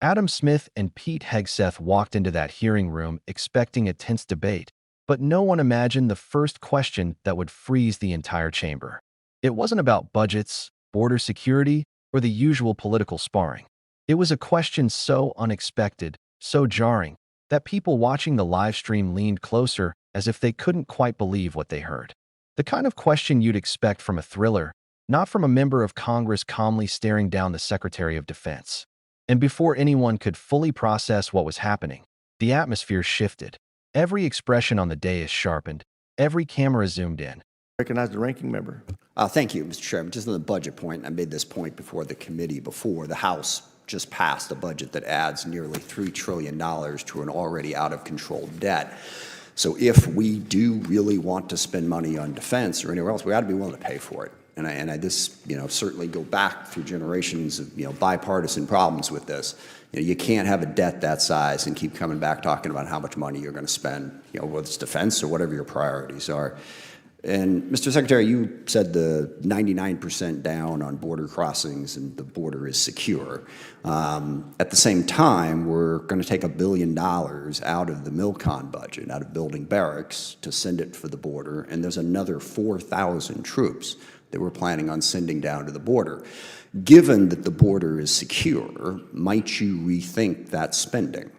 Adam Smith and Pete Hegseth walked into that hearing room expecting a tense debate, but no one imagined the first question that would freeze the entire chamber. It wasn't about budgets, border security, or the usual political sparring. It was a question so unexpected, so jarring, that people watching the live stream leaned closer as if they couldn't quite believe what they heard. The kind of question you'd expect from a thriller, not from a member of Congress calmly staring down the Secretary of Defense. And before anyone could fully process what was happening, the atmosphere shifted. Every expression on the dais sharpened, every camera zoomed in. Recognize the ranking member. Thank you, Mr. Chairman. Just on the budget point, I made this point before the committee before. The House just passed a budget that adds nearly $3 trillion to an already out-of-control debt. So if we do really want to spend money on defense or anywhere else, we ought to be willing to pay for it. And this, certainly go back through generations of, bipartisan problems with this. You can't have a debt that size and keep coming back talking about how much money you're going to spend, whether it's defense or whatever your priorities are. And Mr. Secretary, you said the 99% down on border crossings and the border is secure. At the same time, we're going to take $1 billion out of the MILCON budget, out of building barracks, to send it for the border, and there's another 4,000 troops that we're planning on sending down to the border. Given that the border is secure, might you rethink that spending?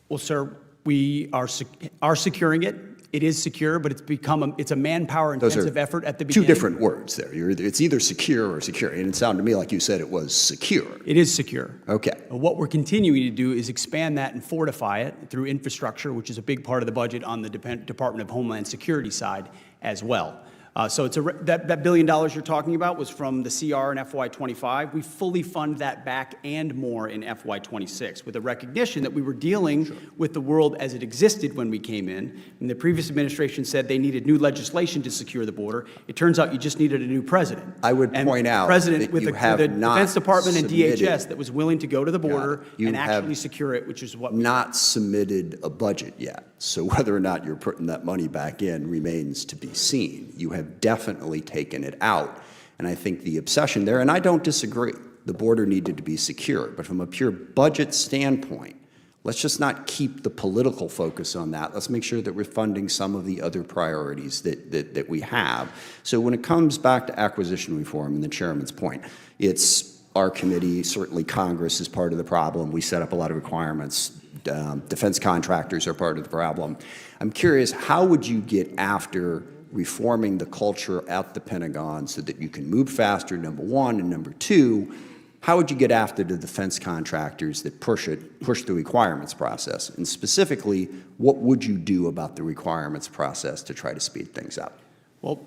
Well, sir, we are securing it. It is secure, but it's a manpower-intensive effort at the beginning. Two different words there. It's either secure or secure, and it sounded to me like you said it was secure. It is secure. Okay. What we're continuing to do is expand that and fortify it through infrastructure, which is a big part of the budget on the Department of Homeland Security side as well. So it's that $1 billion you're talking about was from the CR in FY25. We fully fund that back and more in FY26 with a recognition that we were dealing with the world as it existed when we came in. And the previous administration said they needed new legislation to secure the border. It turns out you just needed a new president. I would point out president that you have with the not Defense Department and submitted, DHS that was willing to go to the border and have actually secure it, which is what we not submitted a budget yet. So whether or not you're putting that money back in remains to be seen. You have definitely taken it out. And I think the obsession there, and I don't disagree, the border needed to be secure. But from a pure budget standpoint, let's just not keep the political focus on that. Let's make sure that we're funding some of the other priorities that we have. So when it comes back to acquisition reform, and the chairman's point, it's our committee, certainly Congress is part of the problem. We set up a lot of requirements. Defense contractors are part of the problem. I'm curious, how would you get after reforming the culture at the Pentagon so that you can move faster, number one, and number two, how would you get after the defense contractors that push the requirements process? And specifically, what would you do about the requirements process to try to speed things up? Well,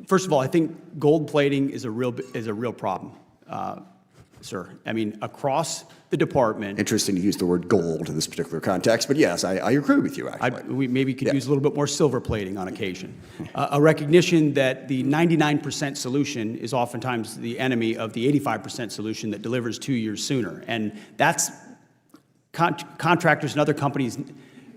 first of all, I think gold plating is a real problem, sir. I mean, across the department. Interesting to use the word gold in this particular context, but yes, I agree with you, actually. We maybe could use a little bit more silver plating on occasion. A recognition that the 99% solution is oftentimes the enemy of the 85% solution that delivers 2 years sooner. And that's contractors and other companies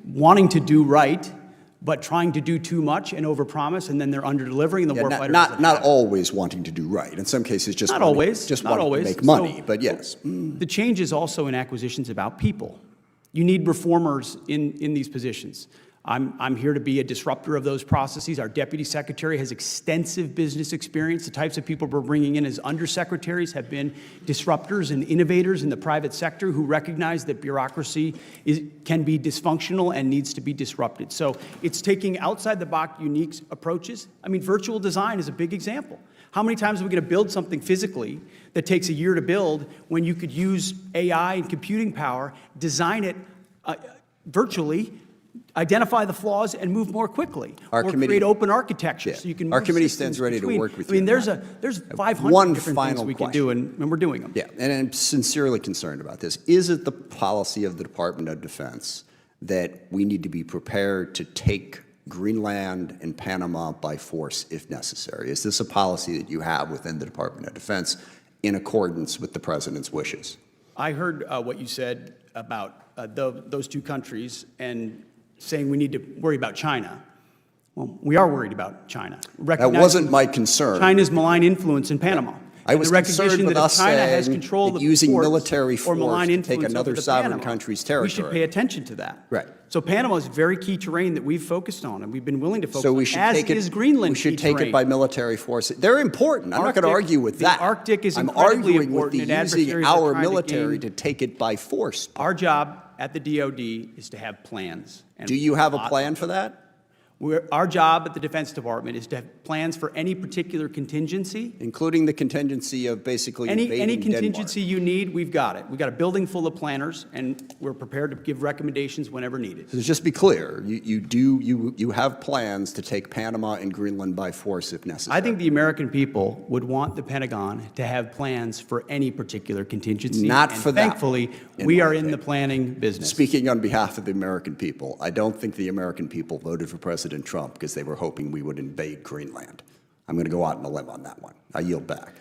wanting to do right, but trying to do too much and overpromise, and then they're under-delivering, and the warfighter not always wanting to do right. In some cases, just not wanting, always, just not wanting always. to make money, So, but yes. The change is also in acquisitions about people. You need reformers in these positions. I'm here to be a disruptor of those processes. Our deputy secretary has extensive business experience. The types of people we're bringing in as undersecretaries have been disruptors and innovators in the private sector who recognize that bureaucracy can be dysfunctional and needs to be disrupted. So it's taking outside-the-box unique approaches. I mean, virtual design is a big example. How many times are we going to build something physically that takes a year to build when you could use AI and computing power, design it virtually, identify the flaws, and move more quickly, or create open architecture so you can move Our committee stands ready to work with you. I mean, there's 500 different things we can do, and we're doing them. Yeah, and I'm sincerely concerned about this. Is it the policy of the Department of Defense that we need to be prepared to take Greenland and Panama by force if necessary? Is this a policy that you have within the Department of Defense in accordance with the President's wishes? I heard what you said about those two countries and saying we need to worry about China. Well, we are worried about China. That wasn't my concern. China's malign influence in Panama. I was concerned with that us if China has saying control that of using ports military or force malign to influence take another over the sovereign Panama, country's we should territory. pay attention to that. Right. So Panama is very key terrain that we've focused on, and we've been willing to focus So we on, should as take it. is Greenland We should key take terrain. it by military force. They're important. I'm not going to Arctic- argue with the that. Arctic is I'm incredibly arguing with the important, and using adversaries are our trying to military gain- to take it by force. Our job at the DoD is to have plans. And Do you have a lot- plan for that? Our job at the Defense Department is to have plans for any particular contingency. Including the contingency of basically Any invading contingency you need, we've got it. We've got a building full of planners, and we're prepared to give recommendations whenever needed. So just be clear, you have plans to take Panama and Greenland by force if necessary. I think the American people would want the Pentagon to have plans for any particular contingency. Not and for that, thankfully, in we my are in the opinion. planning business. Speaking on behalf of the American people, I don't think the American people voted for President Trump because they were hoping we would invade Greenland. I'm going to go out on a limb on that one. I yield back.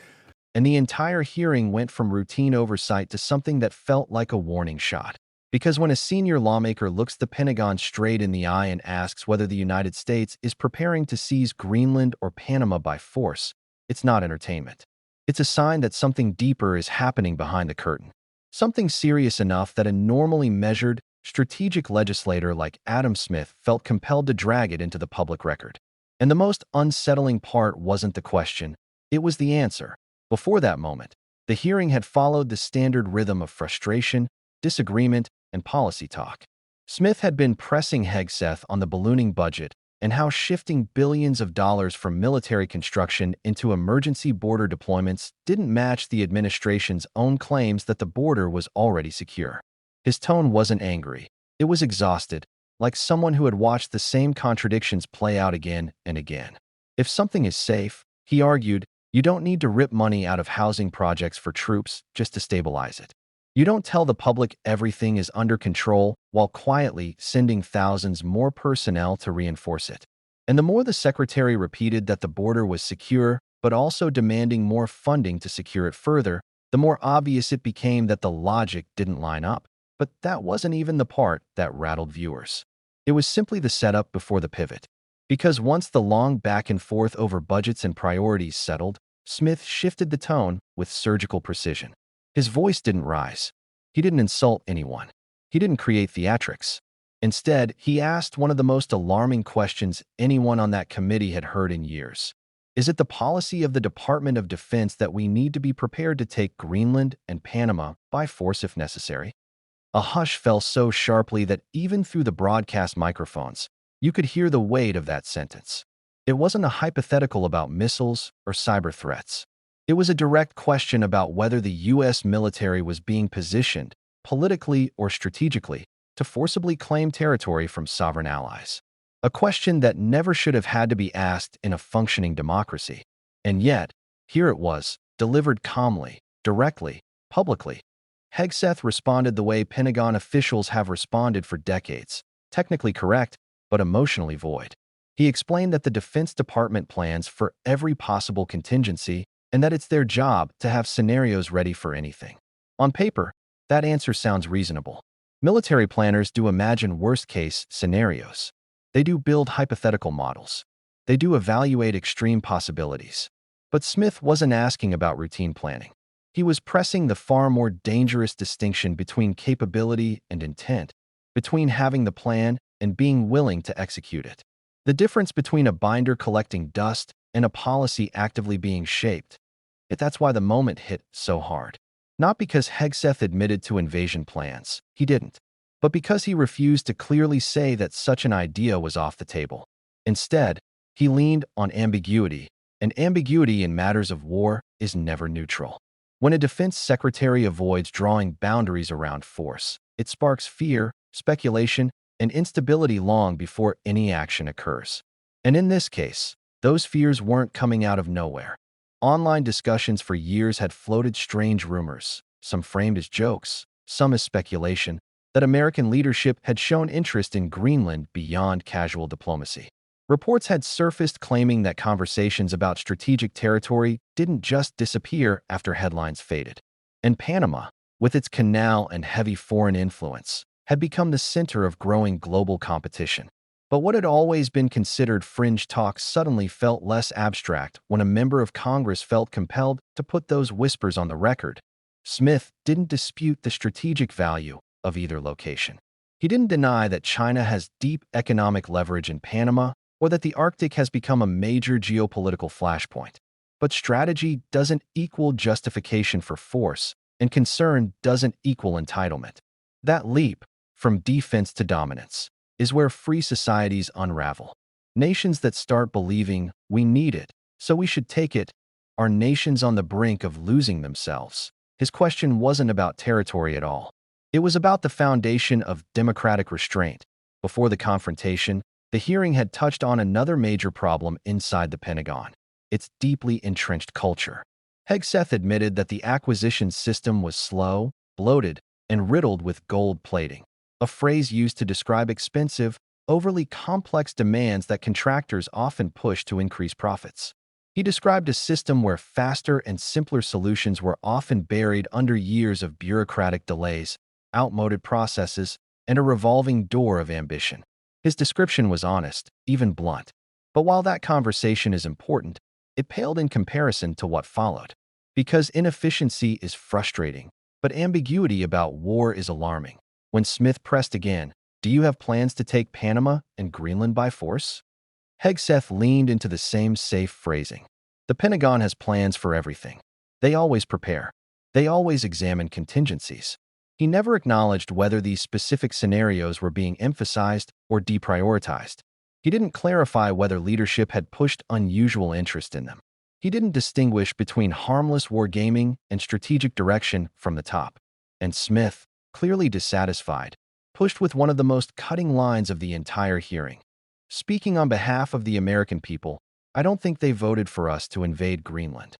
And the entire hearing went from routine oversight to something that felt like a warning shot. Because when a senior lawmaker looks the Pentagon straight in the eye and asks whether the United States is preparing to seize Greenland or Panama by force, it's not entertainment. It's a sign that something deeper is happening behind the curtain. Something serious enough that a normally measured, strategic legislator like Adam Smith felt compelled to drag it into the public record. And the most unsettling part wasn't the question, it was the answer. Before that moment, the hearing had followed the standard rhythm of frustration, disagreement, and policy talk. Smith had been pressing Hegseth on the ballooning budget and how shifting billions of dollars from military construction into emergency border deployments didn't match the administration's own claims that the border was already secure. His tone wasn't angry. It was exhausted, like someone who had watched the same contradictions play out again and again. If something is safe, he argued, you don't need to rip money out of housing projects for troops just to stabilize it. You don't tell the public everything is under control while quietly sending thousands more personnel to reinforce it. And the more the secretary repeated that the border was secure, but also demanding more funding to secure it further, the more obvious it became that the logic didn't line up. But that wasn't even the part that rattled viewers. It was simply the setup before the pivot. Because once the long back and forth over budgets and priorities settled, Smith shifted the tone with surgical precision. His voice didn't rise. He didn't insult anyone. He didn't create theatrics. Instead, he asked one of the most alarming questions anyone on that committee had heard in years. Is it the policy of the Department of Defense that we need to be prepared to take Greenland and Panama by force if necessary? A hush fell so sharply that even through the broadcast microphones, you could hear the weight of that sentence. It wasn't a hypothetical about missiles or cyber threats. It was a direct question about whether the U.S. military was being positioned, politically or strategically, to forcibly claim territory from sovereign allies. A question that never should have had to be asked in a functioning democracy. And yet, here it was, delivered calmly, directly, publicly. Hegseth responded the way Pentagon officials have responded for decades, technically correct, but emotionally void. He explained that the Defense Department plans for every possible contingency and that it's their job to have scenarios ready for anything. On paper, that answer sounds reasonable. Military planners do imagine worst-case scenarios. They do build hypothetical models. They do evaluate extreme possibilities. But Smith wasn't asking about routine planning. He was pressing the far more dangerous distinction between capability and intent, between having the plan and being willing to execute it. The difference between a binder collecting dust and a policy actively being shaped. That's why the moment hit so hard. Not because Hegseth admitted to invasion plans, he didn't, but because he refused to clearly say that such an idea was off the table. Instead, he leaned on ambiguity, and ambiguity in matters of war is never neutral. When a defense secretary avoids drawing boundaries around force, it sparks fear, speculation, and instability long before any action occurs. And in this case, those fears weren't coming out of nowhere. Online discussions for years had floated strange rumors, some framed as jokes, some as speculation, that American leadership had shown interest in Greenland beyond casual diplomacy. Reports had surfaced claiming that conversations about strategic territory didn't just disappear after headlines faded. And Panama, with its canal and heavy foreign influence, had become the center of growing global competition. But what had always been considered fringe talk suddenly felt less abstract when a member of Congress felt compelled to put those whispers on the record. Smith didn't dispute the strategic value of either location. He didn't deny that China has deep economic leverage in Panama or that the Arctic has become a major geopolitical flashpoint. But strategy doesn't equal justification for force, and concern doesn't equal entitlement. That leap, from defense to dominance, is where free societies unravel. Nations that start believing we need it, so we should take it, are nations on the brink of losing themselves. His question wasn't about territory at all. It was about the foundation of democratic restraint. Before the confrontation, the hearing had touched on another major problem inside the Pentagon: its deeply entrenched culture. Hegseth admitted that the acquisition system was slow, bloated, and riddled with gold plating, a phrase used to describe expensive, overly complex demands that contractors often push to increase profits. He described a system where faster and simpler solutions were often buried under years of bureaucratic delays, outmoded processes, and a revolving door of ambition. His description was honest, even blunt. But while that conversation is important, it paled in comparison to what followed. Because inefficiency is frustrating, but ambiguity about war is alarming. When Smith pressed again, "Do you have plans to take Panama and Greenland by force?" Hegseth leaned into the same safe phrasing. The Pentagon has plans for everything. They always prepare. They always examine contingencies. He never acknowledged whether these specific scenarios were being emphasized or deprioritized. He didn't clarify whether leadership had pushed unusual interest in them. He didn't distinguish between harmless wargaming and strategic direction from the top. And Smith, clearly dissatisfied, pushed with one of the most cutting lines of the entire hearing. "Speaking on behalf of the American people, I don't think they voted for us to invade Greenland."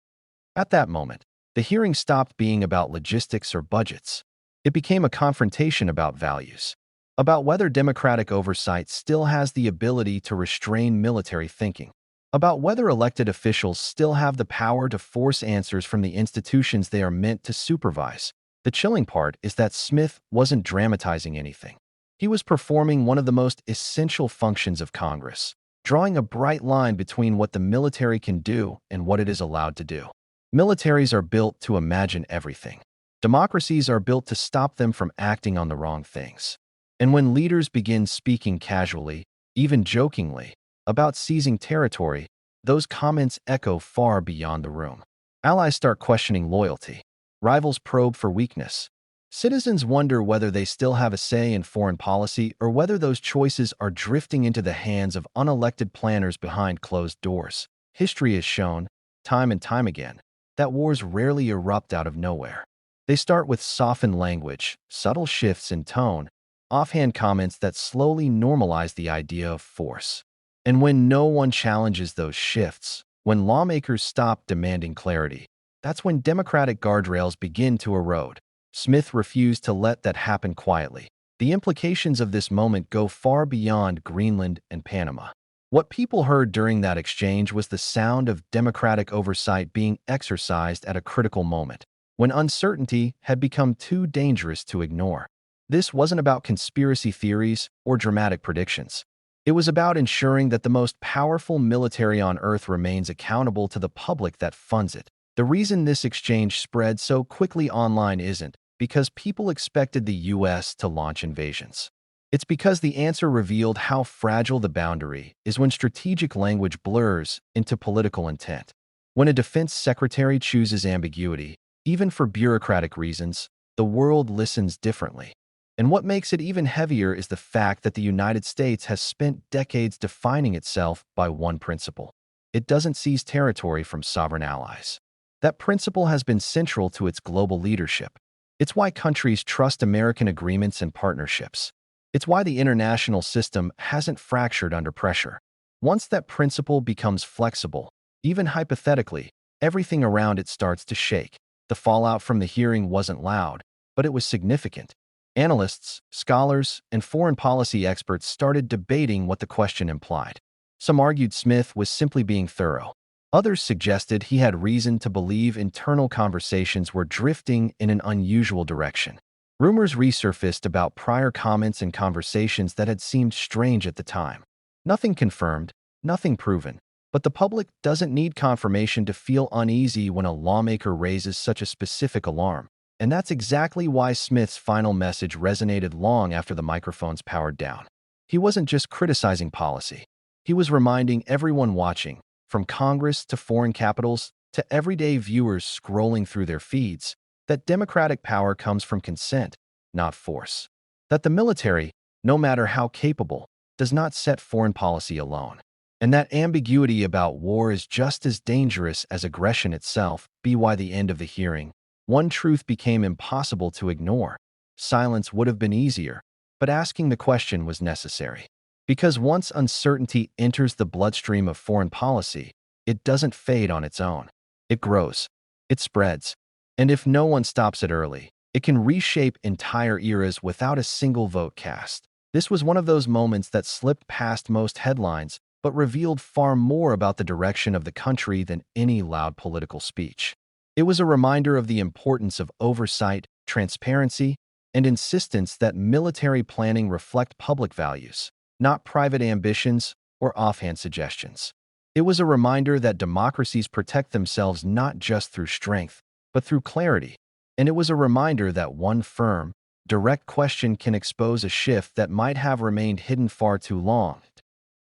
At that moment, the hearing stopped being about logistics or budgets. It became a confrontation about values, about whether democratic oversight still has the ability to restrain military thinking, about whether elected officials still have the power to force answers from the institutions they are meant to supervise. The chilling part is that Smith wasn't dramatizing anything. He was performing one of the most essential functions of Congress, drawing a bright line between what the military can do and what it is allowed to do. Militaries are built to imagine everything. Democracies are built to stop them from acting on the wrong things. And when leaders begin speaking casually, even jokingly, about seizing territory, those comments echo far beyond the room. Allies start questioning loyalty. Rivals probe for weakness. Citizens wonder whether they still have a say in foreign policy or whether those choices are drifting into the hands of unelected planners behind closed doors. History has shown, time and time again, that wars rarely erupt out of nowhere. They start with softened language, subtle shifts in tone, offhand comments that slowly normalize the idea of force. And when no one challenges those shifts, when lawmakers stop demanding clarity, that's when democratic guardrails begin to erode. Smith refused to let that happen quietly. The implications of this moment go far beyond Greenland and Panama. What people heard during that exchange was the sound of democratic oversight being exercised at a critical moment, when uncertainty had become too dangerous to ignore. This wasn't about conspiracy theories or dramatic predictions. It was about ensuring that the most powerful military on Earth remains accountable to the public that funds it. The reason this exchange spread so quickly online isn't because people expected the U.S. to launch invasions. It's because the answer revealed how fragile the boundary is when strategic language blurs into political intent. When a defense secretary chooses ambiguity, even for bureaucratic reasons, the world listens differently. And what makes it even heavier is the fact that the United States has spent decades defining itself by one principle: it doesn't seize territory from sovereign allies. That principle has been central to its global leadership. It's why countries trust American agreements and partnerships. It's why the international system hasn't fractured under pressure. Once that principle becomes flexible, even hypothetically, everything around it starts to shake. The fallout from the hearing wasn't loud, but it was significant. Analysts, scholars, and foreign policy experts started debating what the question implied. Some argued Smith was simply being thorough. Others suggested he had reason to believe internal conversations were drifting in an unusual direction. Rumors resurfaced about prior comments and conversations that had seemed strange at the time. Nothing confirmed, nothing proven. But the public doesn't need confirmation to feel uneasy when a lawmaker raises such a specific alarm. And that's exactly why Smith's final message resonated long after the microphones powered down. He wasn't just criticizing policy. He was reminding everyone watching, from Congress to foreign capitals to everyday viewers scrolling through their feeds, that democratic power comes from consent, not force. That the military, no matter how capable, does not set foreign policy alone. And that ambiguity about war is just as dangerous as aggression itself. By the end of the hearing, one truth became impossible to ignore. Silence would have been easier, but asking the question was necessary. Because once uncertainty enters the bloodstream of foreign policy, it doesn't fade on its own. It grows. It spreads. And if no one stops it early, it can reshape entire eras without a single vote cast. This was one of those moments that slipped past most headlines, but revealed far more about the direction of the country than any loud political speech. It was a reminder of the importance of oversight, transparency, and insistence that military planning reflect public values, not private ambitions or offhand suggestions. It was a reminder that democracies protect themselves not just through strength, but through clarity. And it was a reminder that one firm, direct question can expose a shift that might have remained hidden far too long.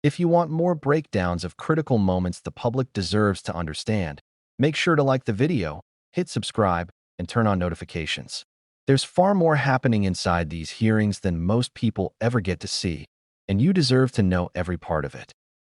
If you want more breakdowns of critical moments the public deserves to understand, make sure to like the video, hit subscribe, and turn on notifications. There's far more happening inside these hearings than most people ever get to see, and you deserve to know every part of it.